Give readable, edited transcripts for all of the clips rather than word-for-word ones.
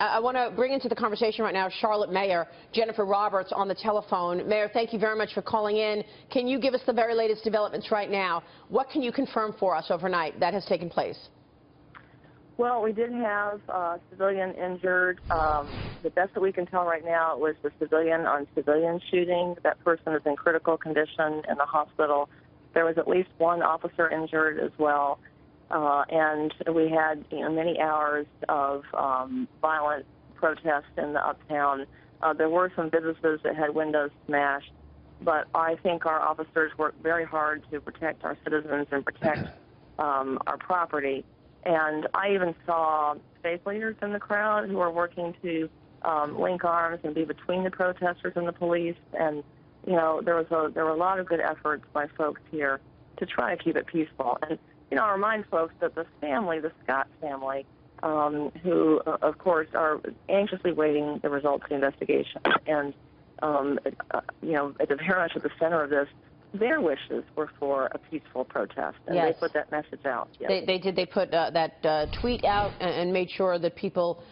I want to bring into the conversation right now Charlotte Mayor Jennifer Roberts on the telephone. Mayor, thank you very much for calling in. Can you give us the very latest developments right now? What can you confirm for us overnight that has taken place? Well, we did have a civilian injured. The best that we can tell right now was the civilian-on-civilian shooting. That person is in critical condition in the hospital. There was at least one officer injured as well. And we had many hours of violent protests in the uptown. There were some businesses that had windows smashed, but I think our officers worked very hard to protect our citizens and protect our property. And I even saw faith leaders in the crowd who are working to link arms and be between the protesters and the police. And there were a lot of good efforts by folks here to try to keep it peaceful. And I remind folks that the family, the Scott family, who, of course, are anxiously waiting the results of the investigation, and, very much at the center of this, their wishes were for a peaceful protest, and yes, they put that message out. Yes. They did. They put that tweet out and made sure that people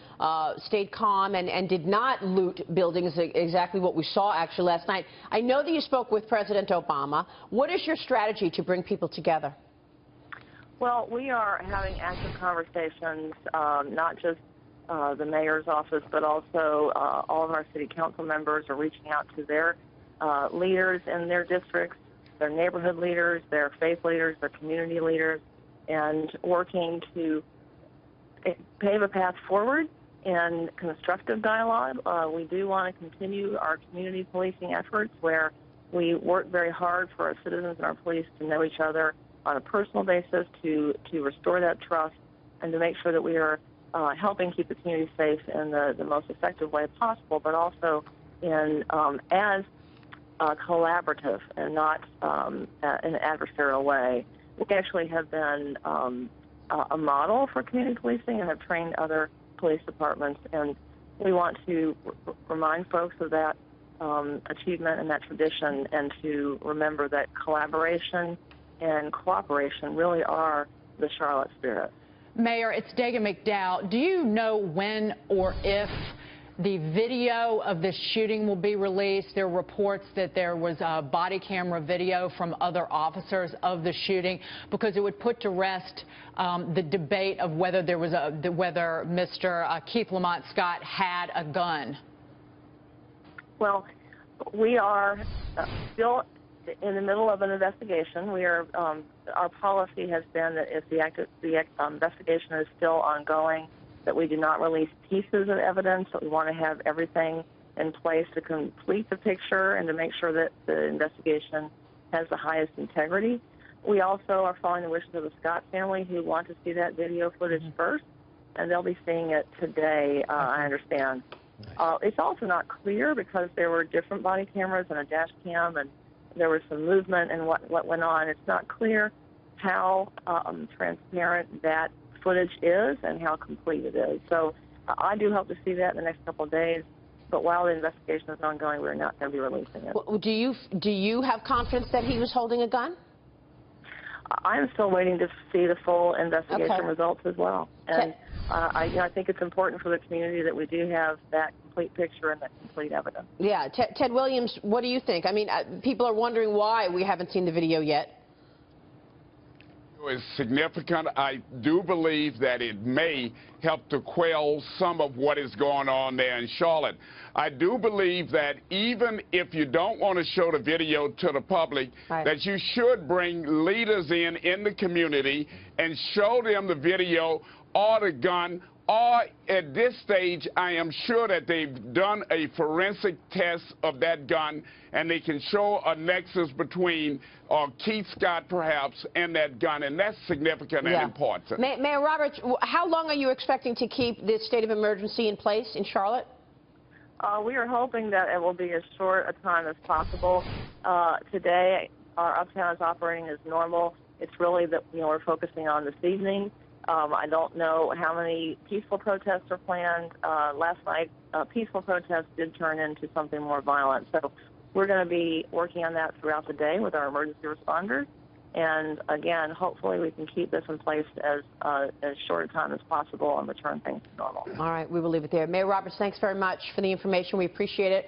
stayed calm and did not loot buildings, exactly what we saw actually last night. I know that you spoke with President Obama. What is your strategy to bring people together? Well, we are having active conversations, not just the mayor's office, but also all of our city council members are reaching out to their leaders in their districts, their neighborhood leaders, their faith leaders, their community leaders, and working to pave a path forward in constructive dialogue. We do want to continue our community policing efforts where we work very hard for our citizens and our police to know each other on a personal basis, to restore that trust and to make sure that we are helping keep the community safe in the most effective way possible, but also in as collaborative and not in an adversarial way. We actually have been a model for community policing and have trained other police departments, and we want to remind folks of that achievement and that tradition, and to remember that collaboration and cooperation really are the Charlotte spirit. Mayor, it's Dagen McDowell. Do you know when or if the video of this shooting will be released? There are reports that there was a body camera video from other officers of the shooting, because it would put to rest the debate of whether there was whether Mr. Keith Lamont Scott had a gun. Well, we are still in the middle of an investigation. We are, our policy has been that if the investigation is still ongoing, that we do not release pieces of evidence, that we want to have everything in place to complete the picture and to make sure that the investigation has the highest integrity. We also are following the wishes of the Scott family, who want to see that video footage first, and they'll be seeing it today, I understand. It's also not clear, because there were different body cameras and a dash cam, and there was some movement and what went on. It's not clear how transparent that footage is and how complete it is. So I do hope to see that in the next couple of days. But while the investigation is ongoing, we're not going to be releasing it. Well, do you have confidence that he was holding a gun? I'm still waiting to see the full investigation results as well. And I think it's important for the community that we do have that complete picture and that complete evidence. Yeah. Ted Williams, what do you think? I mean, people are wondering why we haven't seen the video yet. Is significant. I do believe that it may help to quell some of what is going on there in Charlotte. I do believe that even if you don't want to show the video to the public, that you should bring leaders in the community and show them the video or the gun. Or at this stage, I am sure that they've done a forensic test of that gun, and they can show a nexus between Keith Scott, perhaps, and that gun, and that's significant and important. Mayor Roberts, how long are you expecting to keep this state of emergency in place in Charlotte? We are hoping that it will be as short a time as possible. Today, our uptown is operating as normal. It's really that we're focusing on this evening. I don't know how many peaceful protests are planned. Last night, peaceful protests did turn into something more violent. So we're going to be working on that throughout the day with our emergency responders. And again, hopefully we can keep this in place as short a time as possible and return things to normal. All right, we will leave it there. Mayor Roberts, thanks very much for the information. We appreciate it.